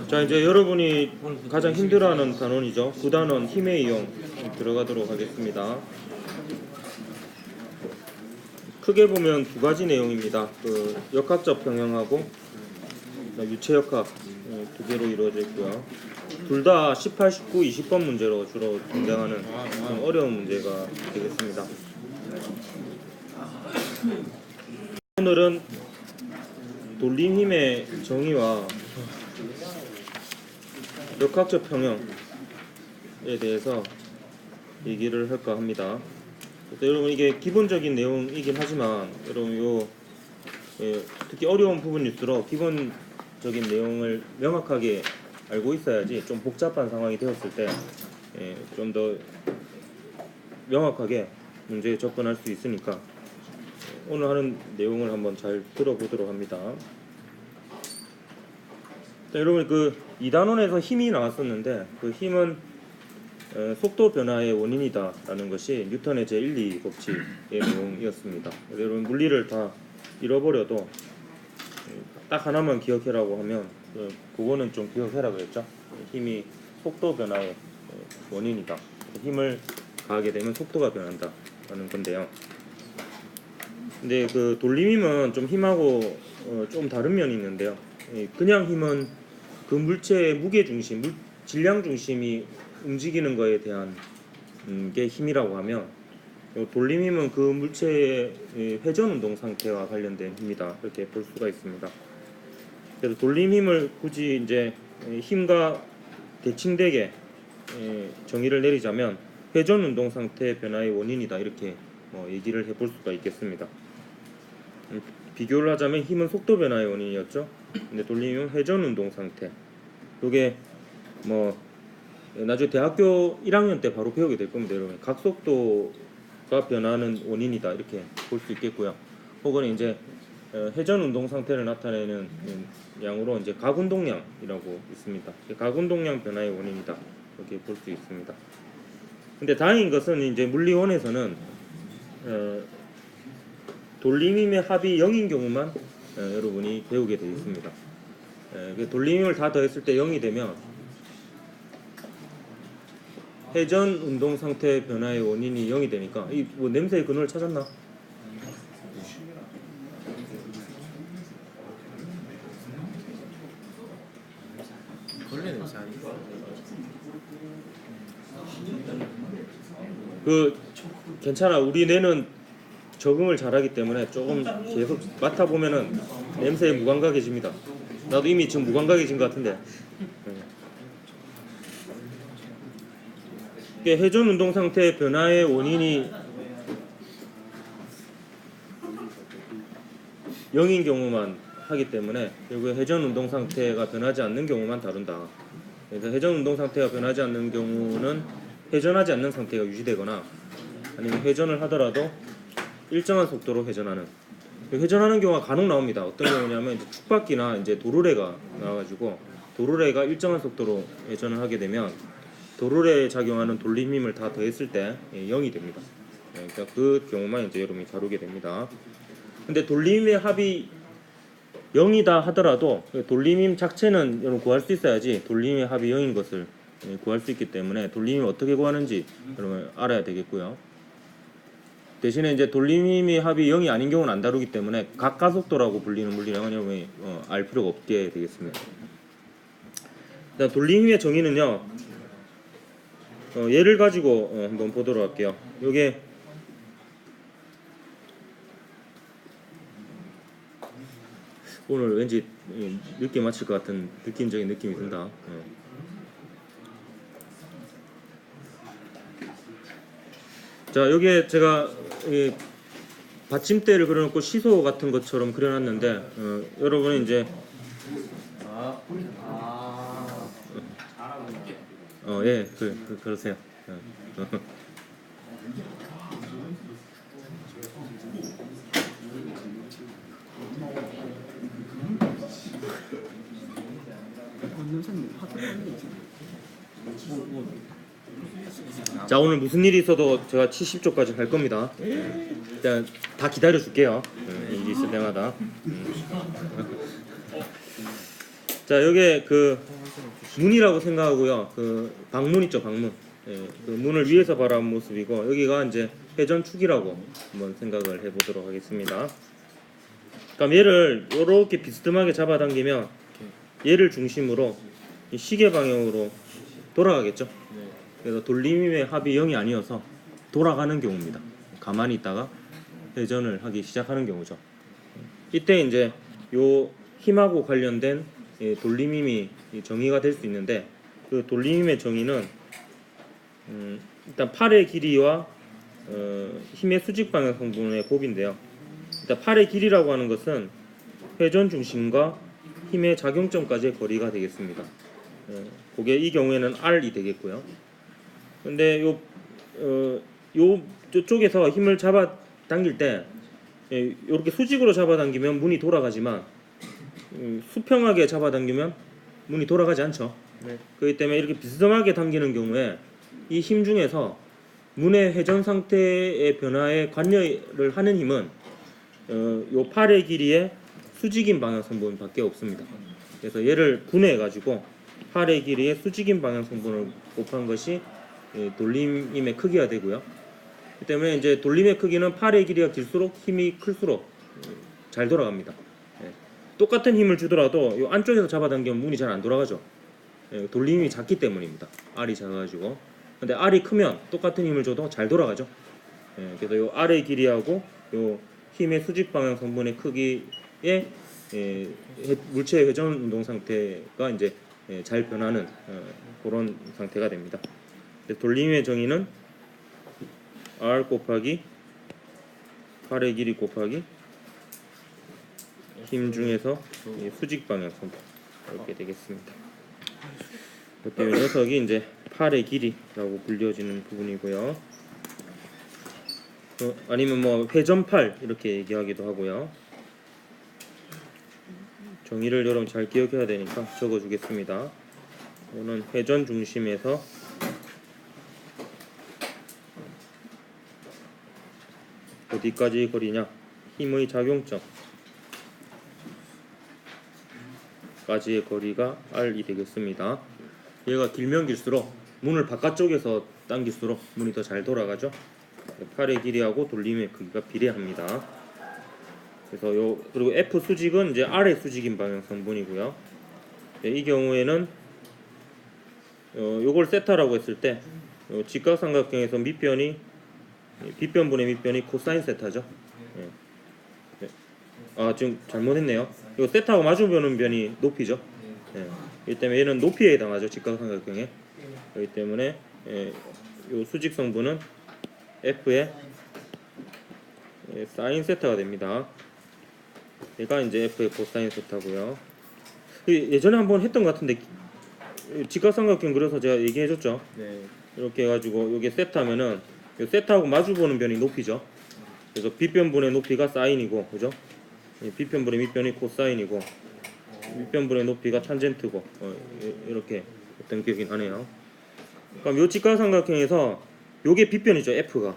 자, 이제 여러분이 가장 힘들어하는 단원이죠. 9단원 힘의 이용 들어가도록 하겠습니다. 크게 보면 두 가지 내용입니다. 그 역학적 평형하고 유체역학 두 개로 이루어져 있고요. 둘 다 18, 19, 20번 문제로 주로 등장하는 좀 어려운 문제가 되겠습니다. 오늘은 돌림 힘의 정의와 역학적 평형에 대해서 얘기를 할까 합니다. 여러분, 이게 기본적인 내용이긴 하지만 여러분 특히 어려운 부분일수록 기본적인 내용을 명확하게 알고 있어야지 좀 복잡한 상황이 되었을 때 좀 더 명확하게 문제에 접근할 수 있으니까 오늘 하는 내용을 한번 잘 들어보도록 합니다. 자, 여러분, 그 2단원에서 힘이 나왔었는데 그 힘은 속도 변화의 원인이다 라는 것이 뉴턴의 제1, 2법칙의 내용이었습니다. 여러분, 물리를 다 잃어버려도 딱 하나만 기억해라고 하면 그거는 좀 기억해라 그랬죠. 힘이 속도 변화의 원인이다. 힘을 가하게 되면 속도가 변한다 라는 건데요. 근데 그 돌림힘은 좀 힘하고 좀 다른 면이 있는데요. 그냥 힘은 그 물체의 무게 중심, 질량 중심이 움직이는 거에 대한 게 힘이라고 하면, 돌림힘은 그 물체의 회전 운동 상태와 관련된 힘이다, 이렇게 볼 수가 있습니다. 그래서 돌림힘을 굳이 이제 힘과 대칭되게 정의를 내리자면 회전 운동 상태 변화의 원인이다, 이렇게 얘기를 해볼 수가 있겠습니다. 비교를 하자면 힘은 속도 변화의 원인이었죠. 근데 돌림힘은 회전 운동 상태. 이게 나중에 대학교 1학년 때 바로 배우게 될 겁니다, 여러분. 각속도가 변하는 원인이다, 이렇게 볼 수 있겠고요. 혹은 이제 회전 운동 상태를 나타내는 양으로 이제 각운동량이라고 있습니다. 각운동량 변화의 원인이다, 이렇게 볼 수 있습니다. 근데 다행인 것은 이제 물리원에서는 돌림힘의 합이 0인 경우만 여러분이 배우게 되어 있습니다. 돌림힘을 다 더했을 때 0이 되면 회전 운동 상태 변화의 원인이 0이 되니까 냄새의 근원을 찾았나? 벌레 냄새 아니고? 괜찮아. 우리 뇌는 적응을 잘하기 때문에 조금 계속 맡아보면은 냄새에 무감각해집니다. 나도 이미 지금 무감각해진 것 같은데. 회전 운동 상태 변화의 원인이 0인 경우만 하기 때문에 결국에 회전 운동 상태가 변하지 않는 경우만 다룬다. 그래서 회전 운동 상태가 변하지 않는 경우는 회전하지 않는 상태가 유지되거나 아니면 회전을 하더라도 일정한 속도로 회전하는 경우가 간혹 나옵니다. 어떤 경우냐면 이제 축바퀴나 이제 도르래가 나와가지고 도르래가 일정한 속도로 회전을 하게 되면 도르래에 작용하는 돌림힘을 다 더했을 때 0이 됩니다. 그러니까 그 경우만 이제 여러분이 다루게 됩니다. 근데 돌림힘의 합이 0이다 하더라도 돌림힘 자체는 여러분 구할 수 있어야지 돌림힘의 합이 0인 것을 구할 수 있기 때문에 돌림힘을 어떻게 구하는지 여러분 알아야 되겠고요. 대신에 이제 돌림힘의 합이 0이 아닌 경우는 안 다루기 때문에 각가속도라고 불리는 물리량은 여러분이 알 필요가 없게 되겠습니다. 일단 돌림힘의 정의는요, 예를 가지고 한번 보도록 할게요. 요게 오늘 왠지 늦게 마칠 것 같은 느낌적인 느낌이 든다. 자, 여기에 제가 받침대를 그려놓고 시소 같은 것처럼 그려놨는데 여러분은 이제 예, 그러세요. 자, 오늘 무슨 일이 있어도 제가 70조까지 갈 겁니다. 일단 다 기다려 줄게요. 일이 있을 때마다. 자, 여기에 그 문이라고 생각하고요. 그 방문 있죠, 방문. 예, 그 문을 위에서 바라본 모습이고 여기가 이제 회전축이라고 한번 생각을 해보도록 하겠습니다. 그럼 얘를 이렇게 비스듬하게 잡아당기면 얘를 중심으로 이 시계 방향으로 돌아가겠죠. 네. 그래서 돌림의 합이 0이 아니어서 돌아가는 경우입니다. 가만히 있다가 회전을 하기 시작하는 경우죠. 이때 이제 요 힘하고 관련된 돌림힘이 정의가 될 수 있는데 그 돌림힘의 정의는 일단 팔의 길이와 힘의 수직 방향 성분의 곱인데요. 일단 팔의 길이라고 하는 것은 회전 중심과 힘의 작용점까지의 거리가 되겠습니다. 그게 이 경우에는 R이 되겠고요. 근데 요 쪽에서 힘을 잡아 당길 때 이렇게 수직으로 잡아 당기면 문이 돌아가지만 수평하게 잡아 당기면 문이 돌아가지 않죠. 네. 그렇기 때문에 이렇게 비스듬하게 당기는 경우에 이 힘 중에서 문의 회전 상태의 변화에 관여를 하는 힘은 요 팔의 길이의 수직인 방향 성분밖에 없습니다. 그래서 얘를 분해해 가지고 팔의 길이의 수직인 방향 성분을 곱한 것이 돌림힘의 크기가 되고요. 그 때문에 이제 돌림의 크기는 팔의 길이가 길수록 힘이 클수록 잘 돌아갑니다. 똑같은 힘을 주더라도 이 안쪽에서 잡아당기면 문이 잘 안 돌아가죠. 돌림이 작기 때문입니다. R이 작아가지고. 근데 R이 크면 똑같은 힘을 줘도 잘 돌아가죠. 그래서 이 R의 길이하고 이 힘의 수직 방향 성분의 크기의 물체의 회전 운동 상태가 이제 잘 변하는 그런 상태가 됩니다. 돌림의 정의는 R 곱하기 팔의 길이 곱하기 힘 중에서 수직 방향 성분 이렇게 되겠습니다. 그때 이 녀석이 이제 팔의 길이라고 불려지는 부분이고요. 아니면 뭐 회전팔 이렇게 얘기하기도 하고요. 정의를 여러분 잘 기억해야 되니까 적어주겠습니다. 이거는 회전 중심에서 어디까지 거리냐? 힘의 작용점 까지의 거리가 R이 되겠습니다. 얘가 길면 길수록 문을 바깥쪽에서 당길수록 문이 더 잘 돌아가죠. 팔의 길이하고 돌림의 크기가 비례합니다. 그래서 그리고 F 수직은 이제 R의 수직인 방향 성분이고요. 이 경우에는 요걸 세타라고 했을 때 직각삼각형에서 밑변이 빗변분의 밑변이 코사인 세타죠. 지금 잘못했네요. 이거 세타하고 마주보는 변이 높이죠. 이 때문에 얘는 높이에 해당하죠. 직각삼각형에. 그렇기 때문에 요 수직 성분은 F의 사인 세타가 됩니다. 얘가 이제 F의 코사인 세타고요. 예전에 한번 했던 것 같은데 직각삼각형 그려서 제가 얘기해줬죠. 네. 이렇게 해가지고 요게 세타면은 요 세타하고 마주보는 변이 높이죠. 그래서 빗변분의 높이가 사인이고, 그죠? 빗변분의 밑변이 코사인이고, 밑변분의 높이가 탄젠트고, 이렇게 어떤 기억이 나네요. 그럼 요 직각삼각형에서 요게 빗변이죠, F가.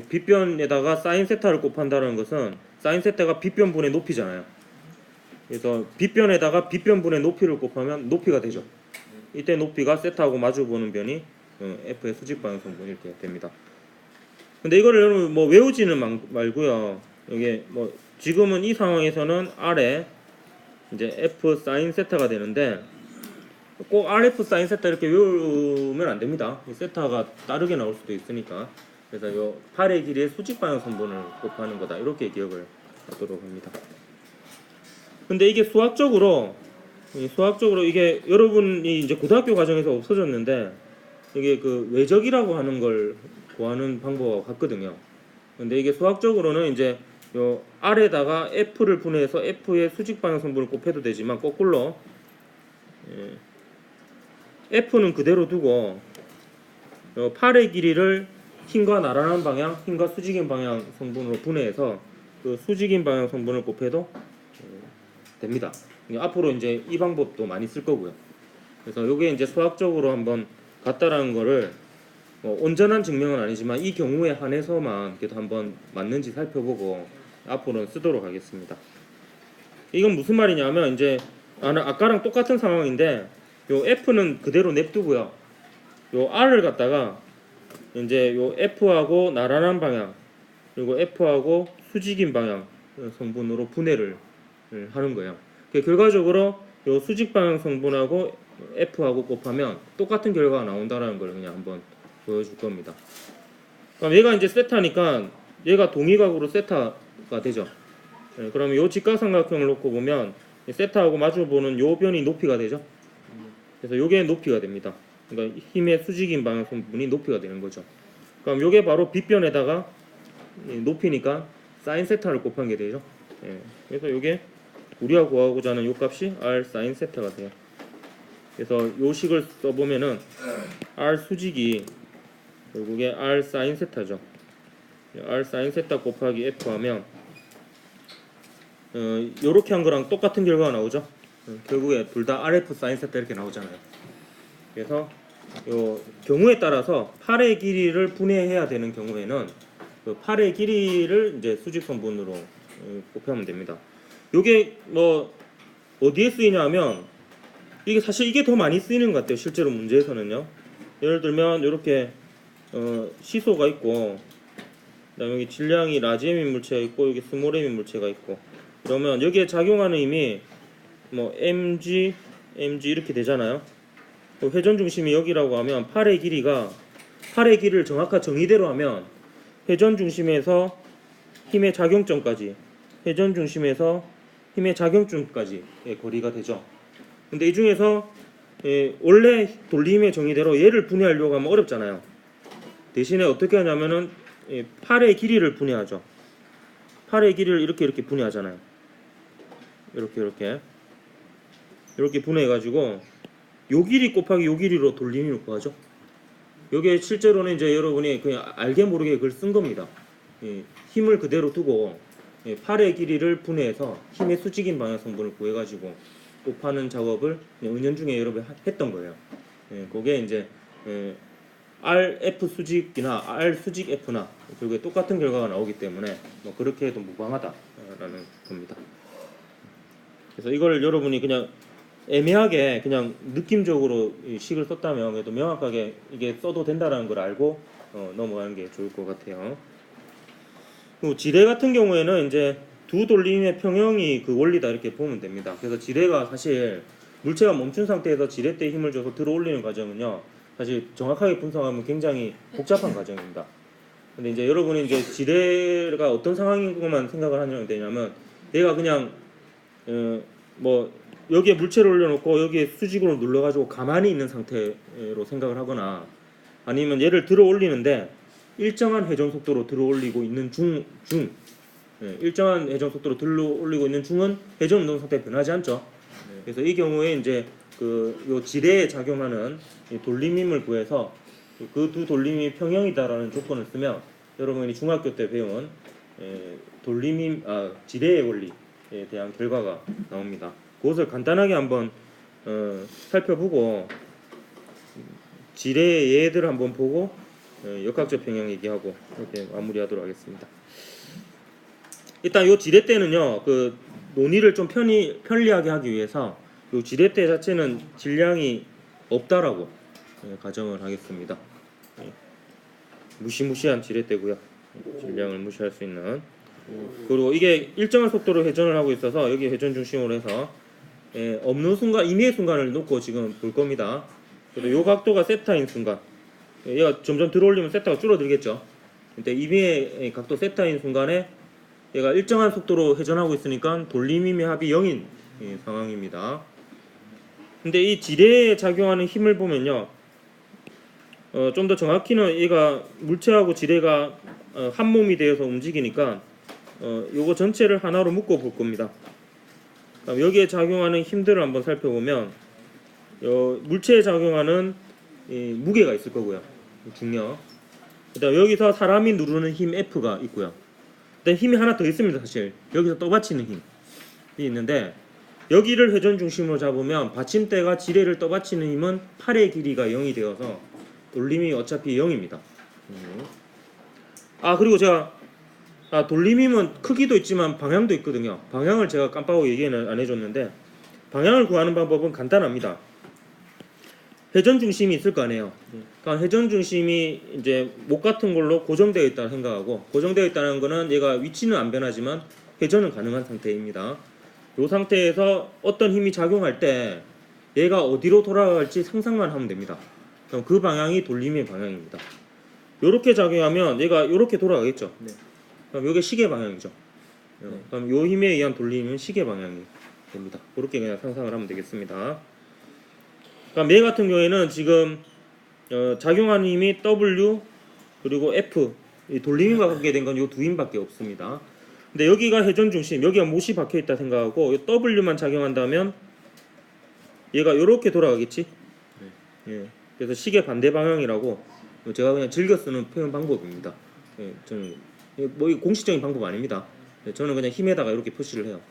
빗변에다가 사인 세타를 곱한다는 것은 사인 세타가 빗변분의 높이잖아요. 그래서 빗변에다가 빗변분의 높이를 곱하면 높이가 되죠. 이때 높이가 세타하고 마주보는 변이 F의 수직 방향 성분 이렇게 됩니다. 근데 이거를 여러분 뭐 외우지는 말고요. 이게 뭐 지금은 이 상황에서는 R에 이제 F 사인 세타가 되는데 꼭 RF 사인 세타 이렇게 외우면 안 됩니다. 세타가 다르게 나올 수도 있으니까. 그래서 요 팔의 길이의 수직 방향 성분을 곱하는 거다. 이렇게 기억을 하도록 합니다. 근데 이게 수학적으로 이게 여러분이 이제 고등학교 과정에서 없어졌는데 이게 그 외적이라고 하는 걸 구하는 방법과 같거든요. 근데 이게 수학적으로는 이제 요 R에다가 F를 분해해서 F의 수직 방향 성분을 곱해도 되지만 거꾸로 F는 그대로 두고 요 팔의 길이를 힘과 나란한 방향, 힘과 수직인 방향 성분으로 분해해서 그 수직인 방향 성분을 곱해도 됩니다. 앞으로 이제 이 방법도 많이 쓸 거고요. 그래서 요게 이제 수학적으로 한번 같다라는 거를 온전한 증명은 아니지만 이 경우에 한해서만 그래도 한번 맞는지 살펴보고 앞으로는 쓰도록 하겠습니다. 이건 무슨 말이냐면 이제 아까랑 똑같은 상황인데 요 F는 그대로 냅두고요. 요 R을 갖다가 이제 요 F하고 나란한 방향 그리고 F하고 수직인 방향 성분으로 분해를 하는 거예요. 결과적으로 요 수직 방향 성분하고 F하고 곱하면 똑같은 결과가 나온다라는 걸 그냥 한번 보여줄 겁니다. 그럼 얘가 이제 세타니까 얘가 동위각으로 세타가 되죠. 그러면 요 직각삼각형을 놓고 보면 세타하고 마주보는 요 변이 높이가 되죠. 그래서 요게 높이가 됩니다. 그러니까 힘의 수직인 방향 성분이 높이가 되는 거죠. 그럼 요게 바로 빗변에다가 높이니까 사인 세타를 곱한 게 되죠. 그래서 요게 우리가 구하고자 하는 요 값이 r 사인 세타가 돼요. 그래서 요 식을 써보면은 r 수직이 결국에 r 사인 세타죠. r 사인 세타 곱하기 f 하면 요렇게 한 거랑 똑같은 결과가 나오죠. 결국에 둘 다 rf 사인 세타 이렇게 나오잖아요. 그래서 요 경우에 따라서 팔의 길이를 분해해야 되는 경우에는 그 팔의 길이를 이제 수직 성분으로 곱하면 됩니다. 요게 뭐 어디에 쓰이냐면 이게 사실 이게 더 많이 쓰이는 것 같아요. 실제로 문제에서는요. 예를 들면 이렇게 시소가 있고 그다음에 여기 질량이 라지 M인 물체가 있고 여기 스몰 M인 물체가 있고 그러면 여기에 작용하는 힘이 뭐 mg 이렇게 되잖아요. 회전 중심이 여기라고 하면 팔의 길이를 정확한 정의대로 하면 회전 중심에서 힘의 작용점까지 회전 중심에서 힘의 작용점까지의 거리가 되죠. 근데 이 중에서 원래 돌림의 정의대로 얘를 분해하려고 하면 어렵잖아요. 대신에 어떻게 하냐면은 팔의 길이를 분해하죠. 팔의 길이를 이렇게 분해하잖아요. 이렇게 분해해가지고 요 길이 곱하기 요 길이로 돌림을 구하죠. 여기에 실제로는 이제 여러분이 그냥 알게 모르게 그걸 쓴 겁니다. 힘을 그대로 두고 팔의 길이를 분해해서 힘의 수직인 방향 성분을 구해가지고 곱하는 작업을 은연중에 여러 번 했던 거예요. 그게 이제 RF 수직이나 R 수직 F나 결국에 똑같은 결과가 나오기 때문에 뭐 그렇게 해도 무방하다라는 겁니다. 그래서 이걸 여러분이 그냥 애매하게 그냥 느낌적으로 이 식을 썼다면 그래도 명확하게 이게 써도 된다라는 걸 알고 넘어가는 게 좋을 것 같아요. 그리고 지뢰 같은 경우에는 이제 두 돌림의 평형이 그 원리다 이렇게 보면 됩니다. 그래서 지뢰가 사실 물체가 멈춘 상태에서 지렛대에 힘을 줘서 들어 올리는 과정은요 사실 정확하게 분석하면 굉장히 복잡한 과정입니다. 근데 이제 여러분이 이제 지뢰가 어떤 상황인 것만 생각을 하면 되냐면 얘가 그냥 뭐 여기에 물체를 올려놓고 여기에 수직으로 눌러가지고 가만히 있는 상태로 생각을 하거나 아니면 얘를 들어 올리는데 일정한 회전 속도로 들어 올리고 있는 일정한 회전 속도로 들어 올리고 있는 중은 회전 운동 상태 변하지 않죠. 그래서 이 경우에 이제 요 지뢰에 작용하는 이 돌림힘을 구해서 그 두 돌림이 평형이다라는 조건을 쓰면 여러분이 중학교 때 배운 지뢰의 원리에 대한 결과가 나옵니다. 그것을 간단하게 한번 살펴보고 지뢰의 예들을 한번 보고 역학적 평형 얘기하고 이렇게 마무리하도록 하겠습니다. 일단 요 지렛대는요 그 논의를 좀 편리하게 하기 위해서 요 지렛대 자체는 질량이 없다라고 가정을 하겠습니다. 무시무시한 지렛대고요. 질량을 무시할 수 있는. 그리고 이게 일정한 속도로 회전을 하고 있어서 여기 회전 중심으로 해서 없는 순간 임의의 순간을 놓고 지금 볼 겁니다. 그래서 요 각도가 세타인 순간 얘가 점점 들어올리면 세타가 줄어들겠죠. 근데 임의의 각도 세타인 순간에 얘가 일정한 속도로 회전하고 있으니까 돌림힘의 합이 0인 상황입니다. 근데 이 지뢰에 작용하는 힘을 보면요 좀 더 정확히는 얘가 물체하고 지뢰가 한 몸이 되어서 움직이니까 요거 전체를 하나로 묶어 볼 겁니다. 여기에 작용하는 힘들을 한번 살펴보면 물체에 작용하는 무게가 있을 거고요. 중력. 그다음 여기서 사람이 누르는 힘 F가 있고요. 그다음 힘이 하나 더 있습니다. 사실 여기서 떠받치는 힘이 있는데 여기를 회전 중심으로 잡으면 받침대가 지뢰를 떠받치는 힘은 팔의 길이가 0이 되어서 돌림이 어차피 0입니다. 그리고 제가 돌림힘은 크기도 있지만 방향도 있거든요. 방향을 제가 깜빡하고 얘기는 안 해줬는데 방향을 구하는 방법은 간단합니다. 회전 중심이 있을 거 아니에요. 그러니까 회전 중심이 이제 목 같은 걸로 고정되어 있다고 생각하고, 고정되어 있다는 거는 얘가 위치는 안 변하지만 회전은 가능한 상태입니다. 이 상태에서 어떤 힘이 작용할 때 얘가 어디로 돌아갈지 상상만 하면 됩니다. 그럼 그 방향이 돌림의 방향입니다. 이렇게 작용하면 얘가 이렇게 돌아가겠죠. 네. 그럼 이게 시계 방향이죠. 네. 그럼 이 힘에 의한 돌림은 시계 방향이 됩니다. 그렇게 그냥 상상을 하면 되겠습니다. 그러니까 매 같은 경우에는 지금 작용하는 힘이 W 그리고 F, 이 돌림과 갖게 된 건 이 두 힘밖에 없습니다. 근데 여기가 회전 중심, 여기가 못이 박혀 있다 생각하고 이 W만 작용한다면 얘가 이렇게 돌아가겠지. 예. 그래서 시계 반대 방향이라고 제가 그냥 즐겨 쓰는 표현 방법입니다. 예, 저는 뭐 이거 공식적인 방법 아닙니다. 예, 저는 그냥 힘에다가 이렇게 표시를 해요.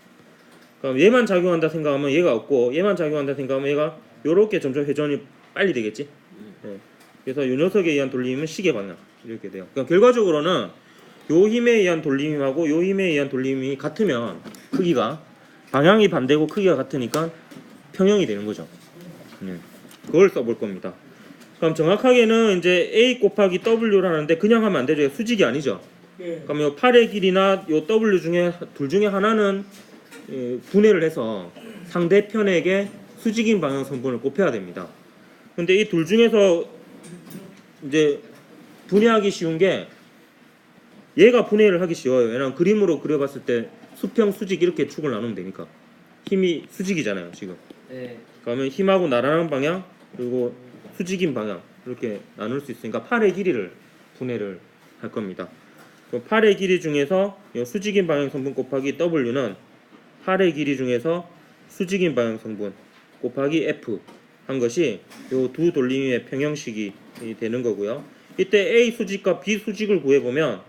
그럼 얘만 작용한다 생각하면 얘가 없고, 얘만 작용한다 생각하면 얘가 이렇게 점점 회전이 빨리 되겠지. 예. 그래서 이 녀석에 의한 돌림은 시계 방향 이렇게 돼요. 그러니까 결과적으로는 요 힘에 의한 돌림하고 요 힘에 의한 돌림이 같으면 크기가 방향이 반대고 크기가 같으니까 평형이 되는 거죠. 그걸 써볼 겁니다. 그럼 정확하게는 이제 A 곱하기 W라는데 그냥 하면 안 되죠. 수직이 아니죠. 그럼 요 팔의 길이나 요 W 중에 둘 중에 하나는 분해를 해서 상대편에게 수직인 방향 성분을 곱해야 됩니다. 근데 이 둘 중에서 이제 분해하기 쉬운 게 얘가 분해를 하기 쉬워요. 왜냐면 그림으로 그려봤을 때 수평, 수직 이렇게 축을 나누면 되니까. 힘이 수직이잖아요, 지금. 네. 그러면 힘하고 날아가는 방향 그리고 수직인 방향 이렇게 나눌 수 있으니까 팔의 길이를 분해를 할 겁니다. 그럼 팔의 길이 중에서 이 수직인 방향 성분 곱하기 W는 팔의 길이 중에서 수직인 방향 성분 곱하기 F 한 것이 이 두 돌림의 평형식이 되는 거고요. 이때 A 수직과 B 수직을 구해보면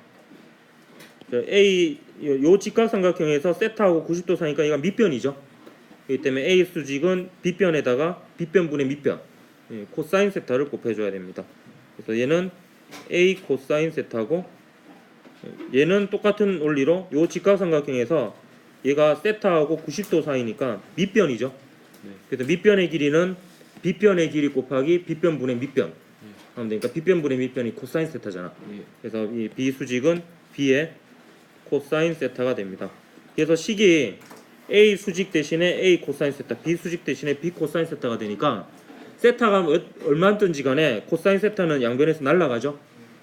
A 요 직각삼각형에서 세타하고 90도 사이니까 얘가 밑변이죠. 그렇기 때문에 A 수직은 B변에다가 B변분의 밑변 코사인 세타를 곱해줘야 됩니다. 그래서 얘는 A 코사인 세타고 얘는 똑같은 원리로 요 직각삼각형에서 얘가 세타하고 90도 사이니까 밑변이죠. 그래서 밑변의 길이는 B변의 길이 곱하기 B변분의 밑변 하면 되니까 B변분의 밑변이 코사인 세타잖아. 그래서 이 B 수직은 B의 코사인 세타가 됩니다. 그래서 식이 A 수직 대신에 A 코사인 세타, B 수직 대신에 B 코사인 세타가 되니까 세타가 얼마든지 간에 코사인 세타는 양변에서 날아가죠.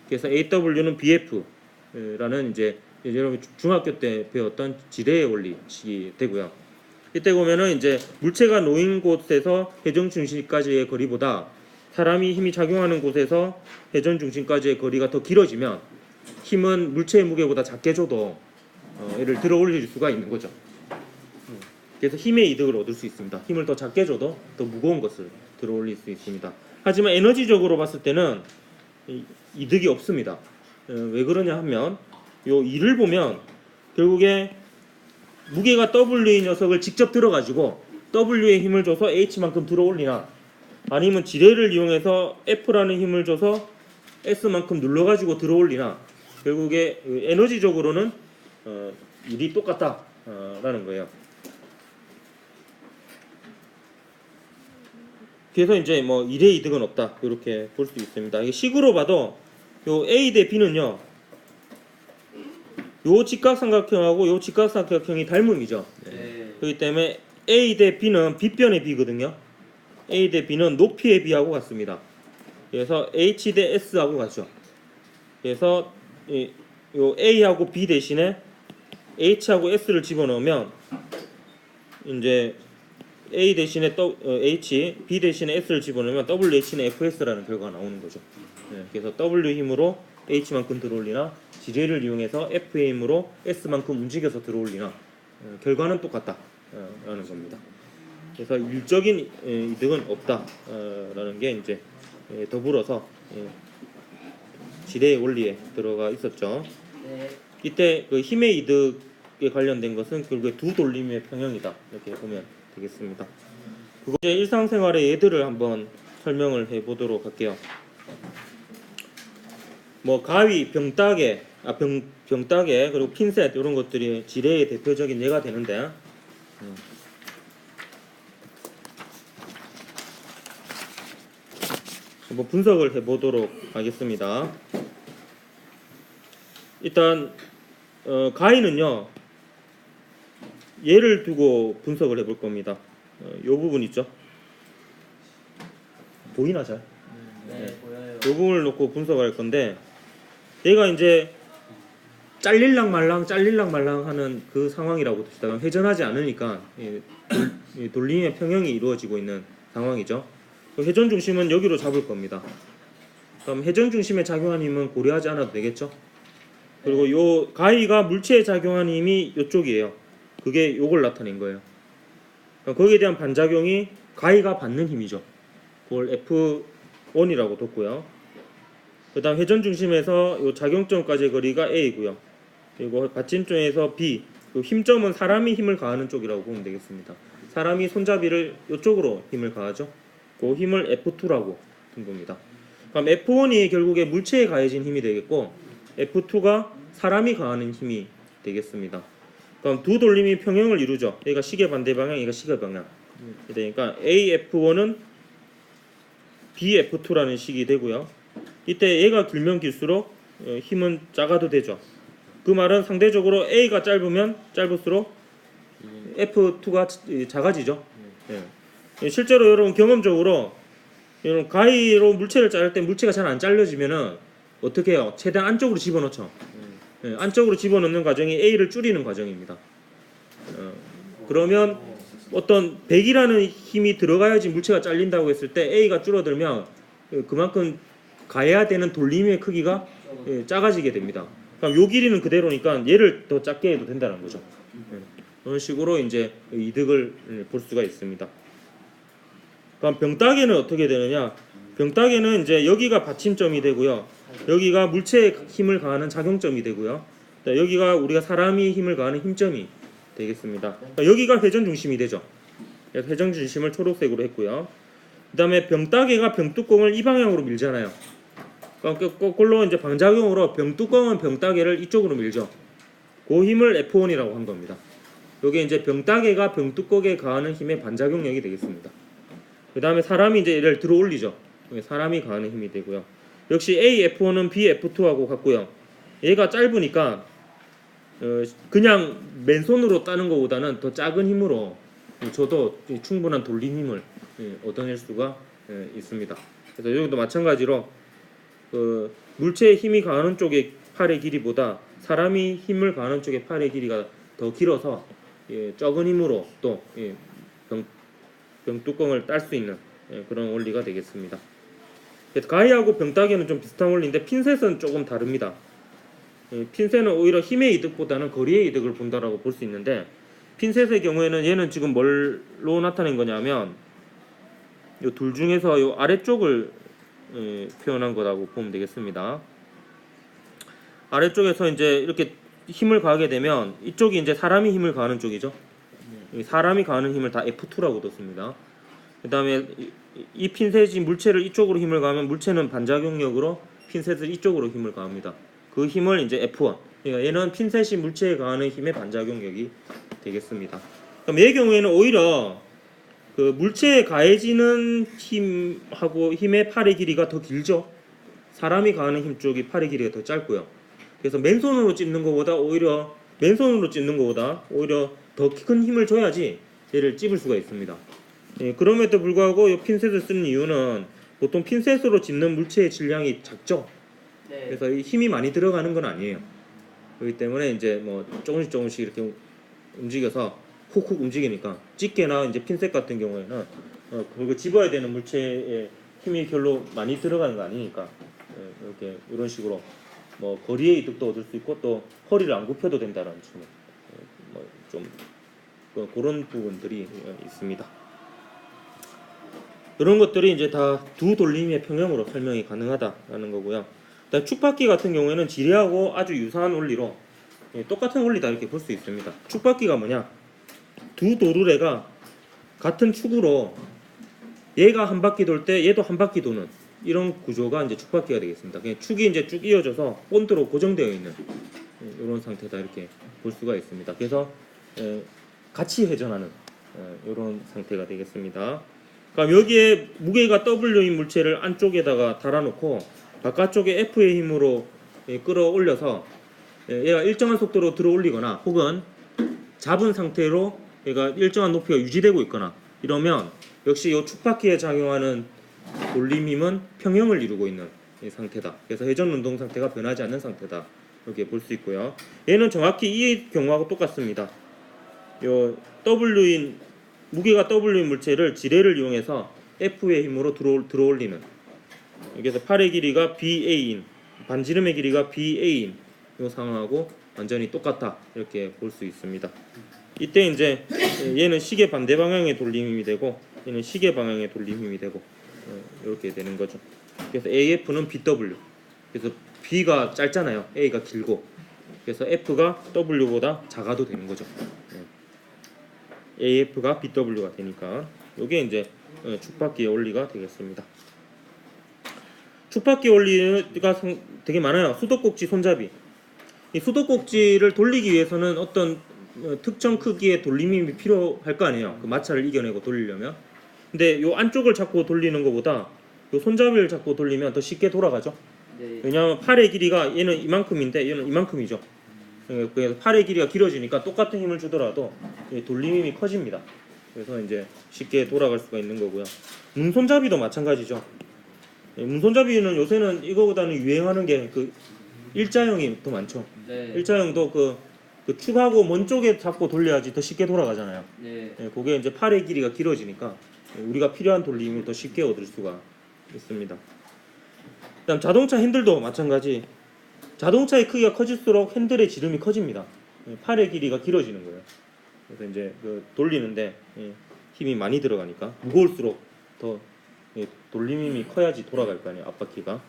그래서 AW는 BF라는 이제 여러분 중학교 때 배웠던 지뢰의 원리식이 되고요. 이때 보면은 이제 물체가 놓인 곳에서 회전 중심까지의 거리보다 사람이 힘이 작용하는 곳에서 회전 중심까지의 거리가 더 길어지면 힘은 물체의 무게보다 작게 줘도 얘를 들어 올릴 수가 있는 거죠. 그래서 힘의 이득을 얻을 수 있습니다. 힘을 더 작게 줘도 더 무거운 것을 들어 올릴 수 있습니다. 하지만 에너지적으로 봤을 때는 이득이 없습니다. 왜 그러냐 하면 요 2를 보면 결국에 무게가 W의 녀석을 직접 들어가지고 W의 힘을 줘서 H만큼 들어 올리나 아니면 지뢰를 이용해서 F라는 힘을 줘서 S만큼 눌러가지고 들어 올리나 결국에 에너지적으로는 일이 똑같다라는 거예요. 그래서 이제 뭐 일의 이득은 없다 이렇게 볼 수 있습니다. 이게 식으로 봐도 요 A 대 B는요, 요 직각삼각형하고 요 직각삼각형이 닮음이죠. 네. 그렇기 때문에 A 대 B는 B변의 B거든요. A 대 B는 높이의 B하고 같습니다. 그래서 H 대 S하고 같죠. 그래서 요 A하고 B 대신에 H하고 S를 집어넣으면 이제 A 대신에 H, B 대신에 S를 집어넣으면 WH는 FS라는 결과가 나오는 거죠. 그래서 W 힘으로 H만큼 들어올리나 지뢰를 이용해서 F의 힘으로 S만큼 움직여서 들어올리나 결과는 똑같다라는 겁니다. 그래서 일적인 이득은 없다라는 게 이제 더불어서 지뢰의 원리에 들어가 있었죠. 네. 이때 그 힘의 이득에 관련된 것은 결국에 두 돌림의 평형이다 이렇게 보면 되겠습니다. 그거 이제 일상생활의 예들을 한번 설명을 해보도록 할게요. 뭐 가위, 병따개, 병따개 그리고 핀셋 이런 것들이 지뢰의 대표적인 예가 되는데 한번 분석을 해보도록 하겠습니다. 일단 가위는요, 얘를 두고 분석을 해볼 겁니다. 요 부분 있죠? 보이나 잘? 네, 보여요. 요 부분을 놓고 분석할 건데, 얘가 이제 잘릴랑 말랑 하는 그 상황이라고 봅시다. 그럼 회전하지 않으니까 돌림의 평형이 이루어지고 있는 상황이죠. 회전 중심은 여기로 잡을 겁니다. 그럼 회전 중심에 작용한 힘은 고려하지 않아도 되겠죠. 그리고 요 가위가 물체에 작용한 힘이 이쪽이에요. 그게 요걸 나타낸 거예요. 그럼 거기에 대한 반작용이 가위가 받는 힘이죠. 그걸 F1이라고 뒀고요. 그 다음 회전 중심에서 요 작용점까지의 거리가 A고요. 그리고 받침점에서 B, 요 힘점은 사람이 힘을 가하는 쪽이라고 보면 되겠습니다. 사람이 손잡이를 이쪽으로 힘을 가하죠. 그 힘을 F2라고 둔 겁니다. 그럼 F1이 결국에 물체에 가해진 힘이 되겠고, F2가 사람이 가하는 힘이 되겠습니다. 그럼 두 돌림이 평형을 이루죠. 얘가 시계 반대 방향, 얘가 시계 방향. 그러니까 AF1은 BF2라는 식이 되고요. 이때 얘가 길면 길수록 힘은 작아도 되죠. 그 말은 상대적으로 A가 짧으면 짧을수록 F2가 작아지죠. 실제로 여러분 경험적으로 여러분 가위로 물체를 자를 때 물체가 잘 안 잘려지면은 어떻게 해요? 최대한 안쪽으로 집어넣죠. 안쪽으로 집어넣는 과정이 A를 줄이는 과정입니다. 그러면 어떤 100이라는 힘이 들어가야지 물체가 잘린다고 했을 때 A가 줄어들면 그만큼 가해야 되는 돌림의 크기가 작아지게 됩니다. 그럼 요 길이는 그대로니까 얘를 더 작게 해도 된다는 거죠. 그런 식으로 이제 이득을 볼 수가 있습니다. 그럼 병따개는 어떻게 되느냐? 병따개는 이제 여기가 받침점이 되고요. 여기가 물체에 힘을 가하는 작용점이 되고요. 여기가 우리가 사람이 힘을 가하는 힘점이 되겠습니다. 여기가 회전 중심이 되죠. 회전 중심을 초록색으로 했고요. 그 다음에 병따개가 병뚜껑을 이 방향으로 밀잖아요. 거꾸로 이제 방작용으로 병뚜껑은 병따개를 이쪽으로 밀죠. 그 힘을 F1이라고 한 겁니다. 이게 이제 병따개가 병뚜껑에 가하는 힘의 반작용력이 되겠습니다. 그 다음에 사람이 이제 얘를 들어 올리죠. 사람이 가하는 힘이 되고요. 역시 AF1은 BF2하고 같고요. 얘가 짧으니까 그냥 맨손으로 따는 것보다는 더 작은 힘으로 저도 충분한 돌림 힘을 얻어낼 수가 있습니다. 그래서 여기도 마찬가지로 물체에 힘이 가하는 쪽의 팔의 길이보다 사람이 힘을 가하는 쪽의 팔의 길이가 더 길어서 적은 힘으로 또 병뚜껑을 딸 수 있는 그런 원리가 되겠습니다. 그래서 가위하고 병따개는 좀 비슷한 원리인데 핀셋은 조금 다릅니다. 핀셋은 오히려 힘의 이득보다는 거리의 이득을 본다라고 볼 수 있는데, 핀셋의 경우에는 얘는 지금 뭘로 나타낸 거냐면 요 둘 중에서 요 아래쪽을 표현한 거라고 보면 되겠습니다. 아래쪽에서 이제 이렇게 힘을 가하게 되면 이쪽이 이제 사람이 힘을 가하는 쪽이죠. 사람이 가하는 힘을 다 F2라고 뒀습니다. 그 다음에 이 핀셋이 물체를 이쪽으로 힘을 가하면 물체는 반작용력으로 핀셋을 이쪽으로 힘을 가합니다. 그 힘을 이제 F1. 그러니까 얘는 핀셋이 물체에 가하는 힘의 반작용력이 되겠습니다. 그럼 얘 경우에는 오히려 그 물체에 가해지는 힘하고 힘의 팔의 길이가 더 길죠. 사람이 가하는 힘 쪽이 팔의 길이가 더 짧고요. 그래서 맨손으로 찝는 것보다 오히려 더 큰 힘을 줘야지 얘를 찝을 수가 있습니다. 그럼에도 불구하고 이 핀셋을 쓰는 이유는 보통 핀셋으로 찝는 물체의 질량이 작죠. 네. 그래서 이 힘이 많이 들어가는 건 아니에요. 그렇기 때문에 이제 뭐 조금씩 이렇게 움직여서 훅훅 움직이니까 집게나 이제 핀셋 같은 경우에는 그리고 집어야 되는 물체에 힘이 별로 많이 들어가는 거 아니니까 이렇게 이런 식으로 뭐 거리의 이득도 얻을 수 있고 또 허리를 안 굽혀도 된다는 뭐 좀 그런 부분들이 있습니다. 이런 것들이 이제 다 두 돌림의 평형으로 설명이 가능하다라는 거고요. 축바퀴 같은 경우에는 지뢰하고 아주 유사한 원리로 똑같은 원리다 이렇게 볼 수 있습니다. 축바퀴가 뭐냐? 두 도르래가 같은 축으로 얘가 한 바퀴 돌 때 얘도 한 바퀴 도는 이런 구조가 이제 축바퀴가 되겠습니다. 그냥 축이 이제 쭉 이어져서 본드로 고정되어 있는 이런 상태다 이렇게 볼 수가 있습니다. 그래서 같이 회전하는 이런 상태가 되겠습니다. 그러니까 여기에 무게가 W인 물체를 안쪽에다가 달아놓고 바깥쪽에 F의 힘으로 끌어올려서 얘가 일정한 속도로 들어올리거나 혹은 잡은 상태로 얘가 일정한 높이가 유지되고 있거나 이러면 역시 이 축바퀴에 작용하는 돌림힘은 평형을 이루고 있는 이 상태다. 그래서 회전 운동 상태가 변하지 않는 상태다. 이렇게 볼 수 있고요. 얘는 정확히 이 경우하고 똑같습니다. 요 W인 무게가 W인 물체를 지뢰를 이용해서 F의 힘으로 들어올리는. 그래서 팔의 길이가 BA인 반지름의 길이가 BA인 이 상황하고 완전히 똑같다. 이렇게 볼 수 있습니다. 이때 이제 얘는 시계 반대 방향의 돌림힘이 되고 얘는 시계 방향의 돌림힘이 되고 이렇게 되는 거죠. 그래서 AF는 BW. 그래서 B가 짧잖아요. A가 길고. 그래서 F가 W보다 작아도 되는 거죠. AF가 BW가 되니까 이게 이제 축바퀴의 원리가 되겠습니다. 축바퀴 원리가 되게 많아요. 수도꼭지 손잡이. 이 수도꼭지를 돌리기 위해서는 어떤 특정 크기의 돌림힘이 필요할 거 아니에요. 그 마찰을 이겨내고 돌리려면. 근데 요 안쪽을 잡고 돌리는 것보다 요 손잡이를 잡고 돌리면 더 쉽게 돌아가죠. 네. 왜냐하면 팔의 길이가 얘는 이만큼인데 얘는 이만큼이죠. 그래서 팔의 길이가 길어지니까 똑같은 힘을 주더라도 돌림힘이 커집니다. 그래서 이제 쉽게 돌아갈 수가 있는 거고요. 문손잡이도 마찬가지죠. 문손잡이는 요새는 이거보다는 유행하는 게 그 일자형이 더 많죠. 네. 일자형도 그 축하고 먼 쪽에 잡고 돌려야지 더 쉽게 돌아가잖아요. 네. 그게 이제 팔의 길이가 길어지니까 우리가 필요한 돌림을 더 쉽게 얻을 수가 있습니다. 그다음 자동차 핸들도 마찬가지. 자동차의 크기가 커질수록 핸들의 지름이 커집니다. 팔의 길이가 길어지는 거예요. 그래서 이제 돌리는데 힘이 많이 들어가니까 무거울수록 더 돌림힘이 커야지 돌아갈 거 아니에요. 앞바퀴가.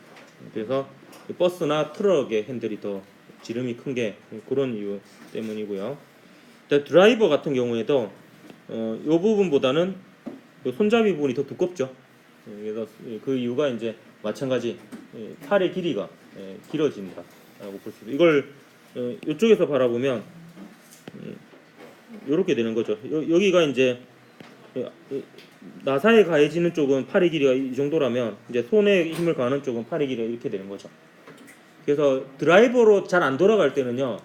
그래서 버스나 트럭의 핸들이 더 지름이 큰 게 그런 이유 때문이고요. 드라이버 같은 경우에도 이 부분보다는 손잡이 부분이 더 두껍죠. 그래서 그 이유가 이제 마찬가지 팔의 길이가 길어진다라고 볼 수 있어요. 이걸 이쪽에서 바라보면 이렇게 되는 거죠. 여기가 이제 나사에 가해지는 쪽은 팔의 길이가 이 정도라면 이제 손에 힘을 가하는 쪽은 팔의 길이가 이렇게 되는 거죠. 그래서 드라이버로 잘 안 돌아갈 때는요,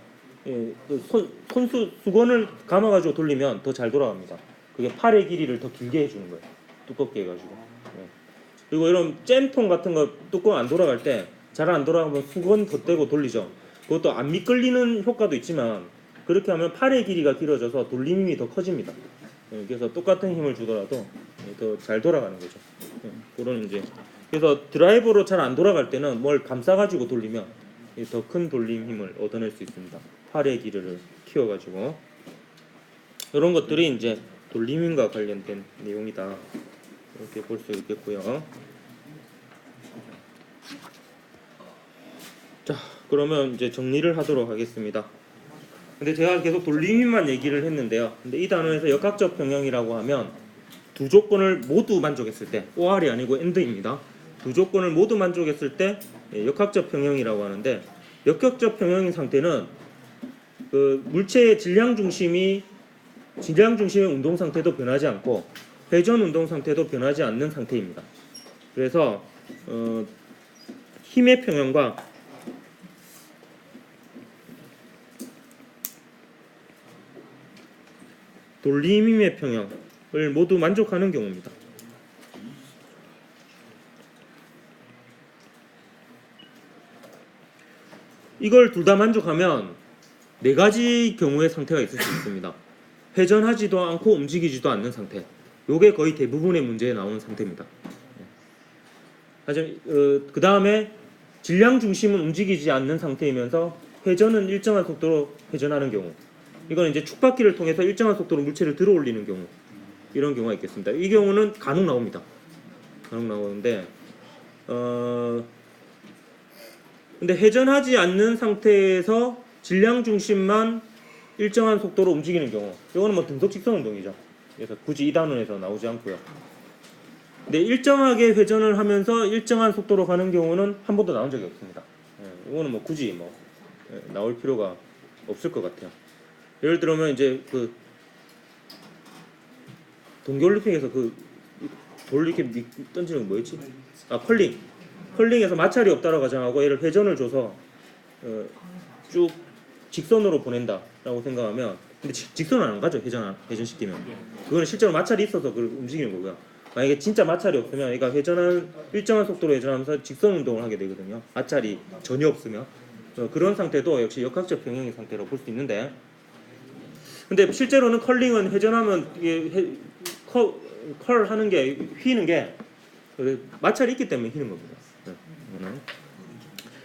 수건을 감아가지고 돌리면 더 잘 돌아갑니다. 그게 팔의 길이를 더 길게 해주는 거예요. 두껍게 해가지고. 그리고 이런 잼통 같은 거 뚜껑 안 돌아갈 때 잘 안 돌아가면 수건 덧대고 돌리죠. 그것도 안 미끌리는 효과도 있지만 그렇게 하면 팔의 길이가 길어져서 돌림힘이 더 커집니다. 그래서 똑같은 힘을 주더라도 더 잘 돌아가는 거죠. 그런 이제 그래서 드라이버로 잘 안 돌아갈 때는 뭘 감싸가지고 돌리면 더 큰 돌림 힘을 얻어낼 수 있습니다. 팔의 길이를 키워가지고 이런 것들이 이제 돌림힘과 관련된 내용이다. 이렇게 볼 수 있겠고요. 자, 그러면 이제 정리를 하도록 하겠습니다. 근데 제가 계속 돌림힘만 얘기를 했는데요. 근데 이 단원에서 역학적 평형이라고 하면 두 조건을 모두 만족했을 때, OR이 아니고 AND입니다. 두 조건을 모두 만족했을 때 역학적 평형이라고 하는데, 역학적 평형인 상태는 그 물체의 질량 중심의 운동 상태도 변하지 않고 회전 운동 상태도 변하지 않는 상태입니다. 그래서 힘의 평형과 돌림힘의 평형을 모두 만족하는 경우입니다. 이걸 둘 다 만족하면 네 가지 경우의 상태가 있을 수 있습니다. 회전하지도 않고 움직이지도 않는 상태. 요게 거의 대부분의 문제에 나오는 상태입니다. 하지만 그 다음에 질량 중심은 움직이지 않는 상태이면서 회전은 일정한 속도로 회전하는 경우. 이건 이제 축바퀴를 통해서 일정한 속도로 물체를 들어 올리는 경우. 이런 경우가 있겠습니다. 이 경우는 간혹 나옵니다. 간혹 나오는데 근데 회전하지 않는 상태에서 질량 중심만 일정한 속도로 움직이는 경우, 이거는 뭐 등속 직선 운동이죠. 그래서 굳이 이 단원에서 나오지 않고요. 근데 일정하게 회전을 하면서 일정한 속도로 가는 경우는 한 번도 나온 적이 없습니다. 이거는 뭐 굳이 나올 필요가 없을 것 같아요. 예를 들면 이제 그 동계올림픽에서 그 돌 이렇게 던지는 거 뭐였지? 아 컬링. 컬링에서 마찰이 없다라고 가정하고 얘를 회전을 줘서 쭉 직선으로 보낸다라고 생각하면 근데 직선은 안 가죠 회전시키면 그거는 실제로 마찰이 있어서 그걸 움직이는 거고요. 만약에 진짜 마찰이 없으면 얘가 회전을 일정한 속도로 회전하면서 직선 운동을 하게 되거든요. 마찰이 전혀 없으면 그런 상태도 역시 역학적 평형의 상태로 볼 수 있는데 근데 실제로는 컬링은 회전하면 이게 컬 하는 게 휘는 게 마찰이 있기 때문에 휘는 겁니다.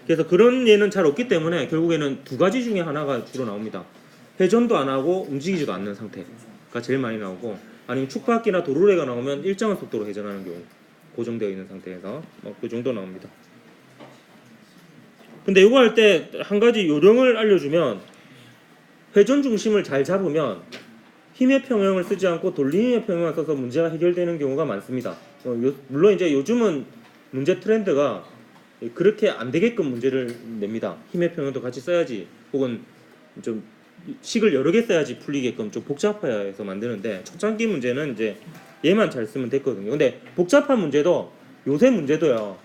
그래서 그런 예는 잘 없기 때문에 결국에는 두 가지 중에 하나가 주로 나옵니다. 회전도 안 하고 움직이지도 않는 상태가 제일 많이 나오고 아니면 축바퀴나 도르래가 나오면 일정한 속도로 회전하는 경우 고정되어 있는 상태에서 그 정도 나옵니다. 근데 이거 할 때 한 가지 요령을 알려주면 회전 중심을 잘 잡으면 힘의 평형을 쓰지 않고 돌림의 평형을 써서 문제가 해결되는 경우가 많습니다. 물론 이제 요즘은 문제 트렌드가 그렇게 안 되게끔 문제를 냅니다. 힘의 평형도 같이 써야지 혹은 좀 식을 여러 개 써야지 풀리게끔 좀 복잡해서 만드는데 초창기 문제는 이제 얘만 잘 쓰면 됐거든요. 근데 복잡한 문제도 요새 문제도요.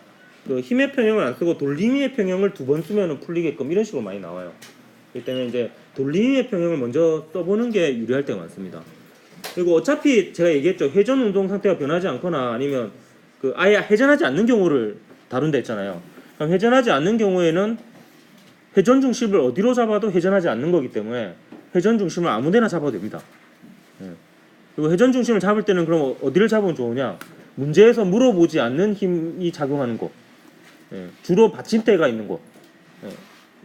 그 힘의 평형을 안 쓰고 돌림의 평형을 두 번 쓰면 풀리게끔 이런 식으로 많이 나와요. 그렇기 때문에 이제 돌림의 평형을 먼저 써보는 게 유리할 때가 많습니다. 그리고 어차피 제가 얘기했죠. 회전 운동 상태가 변하지 않거나 아니면 그 아예 회전하지 않는 경우를 다룬다 했잖아요. 그럼 회전하지 않는 경우에는 회전 중심을 어디로 잡아도 회전하지 않는 거기 때문에 회전 중심을 아무데나 잡아도 됩니다. 그리고 회전 중심을 잡을 때는 그럼 어디를 잡으면 좋으냐? 문제에서 물어보지 않는 힘이 작용하는 곳, 주로 받침대가 있는 곳,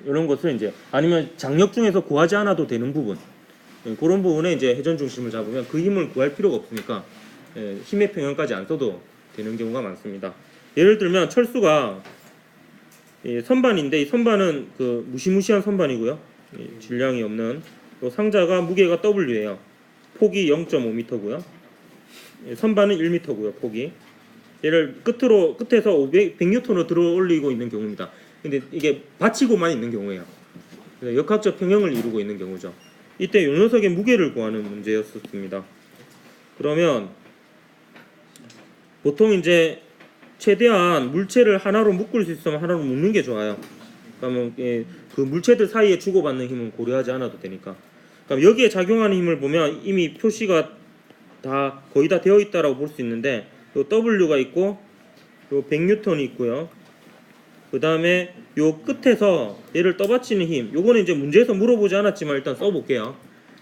이런 것을 이제 아니면 장력 중에서 구하지 않아도 되는 부분, 그런 부분에 이제 회전 중심을 잡으면 그 힘을 구할 필요가 없으니까 힘의 평형까지 안 써도 되는 경우가 많습니다. 예를 들면 철수가 선반인데 이 선반은 그 무시무시한 선반이고요. 질량이 없는 또 상자가 무게가 W예요. 폭이 0.5m고요. 선반은 1m고요. 폭이 얘를 끝에서 100N으로 들어 올리고 있는 경우입니다. 근데 이게 받치고만 있는 경우예요. 역학적 평형을 이루고 있는 경우죠. 이때 요 녀석의 무게를 구하는 문제였었습니다. 그러면 보통 이제 최대한 물체를 하나로 묶을 수 있으면 하나로 묶는 게 좋아요. 그러면 그 물체들 사이에 주고받는 힘은 고려하지 않아도 되니까. 그럼 여기에 작용하는 힘을 보면 이미 표시가 다 거의 다 되어 있다라고 볼 수 있는데 요 W가 있고 요 100N이 있고요. 그 다음에 요 끝에서 얘를 떠받치는 힘, 요거는 이제 문제에서 물어보지 않았지만 일단 써볼게요.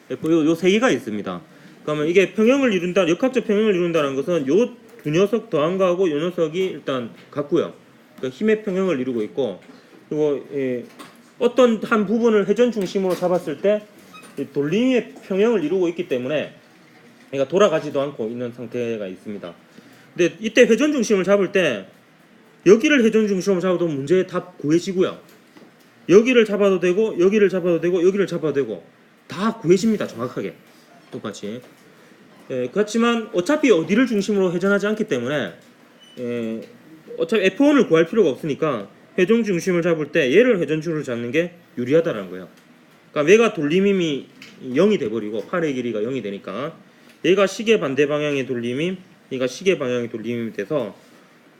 요 세 개가 있습니다. 그러면 이게 평형을 이룬다, 역학적 평형을 이룬다는 것은 요 두 녀석 더한 거하고 요 녀석이 일단 같고요. 그러니까 힘의 평형을 이루고 있고, 그리고 어떤 한 부분을 회전 중심으로 잡았을 때 돌림의 평형을 이루고 있기 때문에 얘가 돌아가지도 않고 있는 상태가 있습니다. 근데 이때 회전 중심을 잡을 때 여기를 회전 중심으로 잡아도 문제의 답 구해지고요. 여기를 잡아도 되고 여기를 잡아도 되고 여기를 잡아도 되고 다 구해집니다. 정확하게 똑같이. 그렇지만 어차피 어디를 중심으로 회전하지 않기 때문에 어차피 F1을 구할 필요가 없으니까 회전 중심을 잡을 때 얘를 회전 중심으로 잡는 게 유리하다는 거예요. 그러니까 얘가 돌림힘이 0이 돼버리고 팔의 길이가 0이 되니까 얘가 시계 반대 방향의 돌림힘, 얘가 시계 방향의 돌림힘이 돼서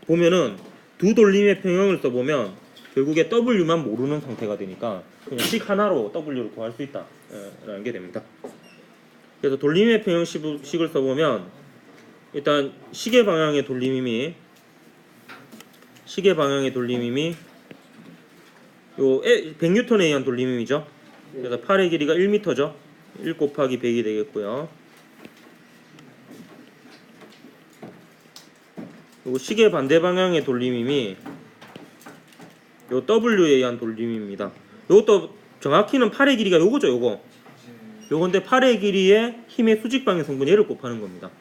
보면은 두 돌림의 평형을 써보면 결국에 W만 모르는 상태가 되니까 그냥 식 하나로 W를 구할 수 있다라는 게 됩니다. 그래서 돌림의 평형식을 써보면 일단 시계 방향의 돌림힘이 요 100N에 의한 돌림힘이죠. 그래서 팔의 길이가 1m죠. 1 곱하기 100이 되겠고요. 그리고 시계 반대 방향의 돌림힘이 요 W에 의한 돌림입니다. 요것도 정확히는 팔의 길이가 요거죠, 요건데 팔의 길이에 힘의 수직 방향 성분 얘를 곱하는 겁니다.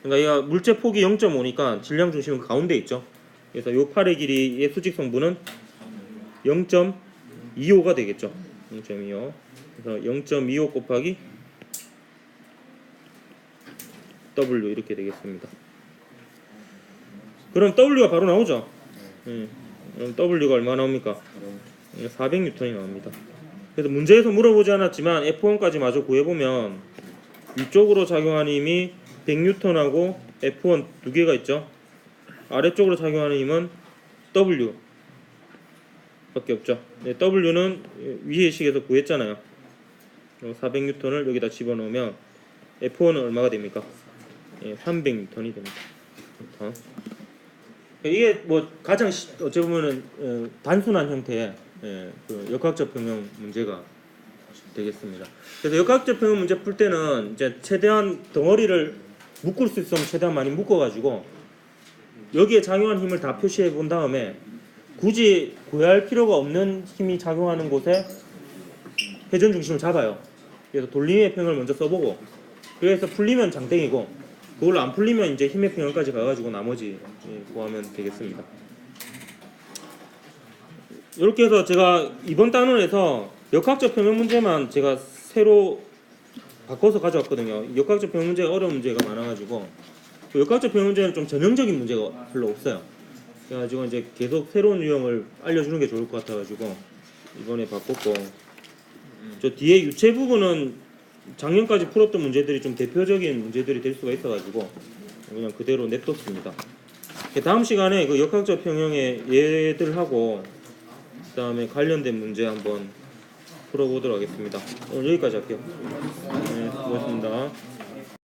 그러니까 얘가 물체 폭이 0.5니까 질량 중심은 가운데 있죠. 그래서 요 팔의 길이의 수직 성분은 0.25가 되겠죠. 0.25. 그래서 0.25 곱하기 W 이렇게 되겠습니다. 그럼 W가 바로 나오죠. 그럼 W가 얼마 나옵니까? 400N이 나옵니다. 그래서 문제에서 물어보지 않았지만 F1까지 마저 구해보면 위쪽으로 작용하는 힘이 100N하고 F1 두 개가 있죠. 아래쪽으로 작용하는 힘은 W 밖에 없죠. 네, W는 위의 식에서 구했잖아요. 400N을 여기다 집어넣으면 F1은 얼마가 됩니까? 300N이 됩니다. 이게 뭐 가장 어찌 보면은 단순한 형태의 그 역학적 평형 문제가 되겠습니다. 그래서 역학적 평형 문제 풀 때는 이제 최대한 덩어리를 묶을 수 있으면 최대한 많이 묶어가지고 여기에 작용한 힘을 다 표시해 본 다음에 굳이 구애할 필요가 없는 힘이 작용하는 곳에 회전 중심을 잡아요. 그래서 돌림의 평을 먼저 써보고 그래서 풀리면 장땡이고 그걸로 안 풀리면 이제 힘의 평형까지 가가지고 나머지 구하면 되겠습니다. 이렇게 해서 제가 이번 단원에서 역학적 평형 문제만 제가 새로 바꿔서 가져왔거든요. 역학적 평형 문제가 어려운 문제가 많아가지고 그 역학적 평형 문제는 좀 전형적인 문제가 별로 없어요. 그래가지고 이제 계속 새로운 유형을 알려주는 게 좋을 것 같아가지고 이번에 바꿨고 저 뒤에 유체 부분은 작년까지 풀었던 문제들이 좀 대표적인 문제들이 될 수가 있어가지고 그냥 그대로 냅뒀습니다. 다음 시간에 그 역학적 평형의 예들하고 그 다음에 관련된 문제 한번 풀어보도록 하겠습니다. 오늘 여기까지 할게요. 네, 수고하셨습니다.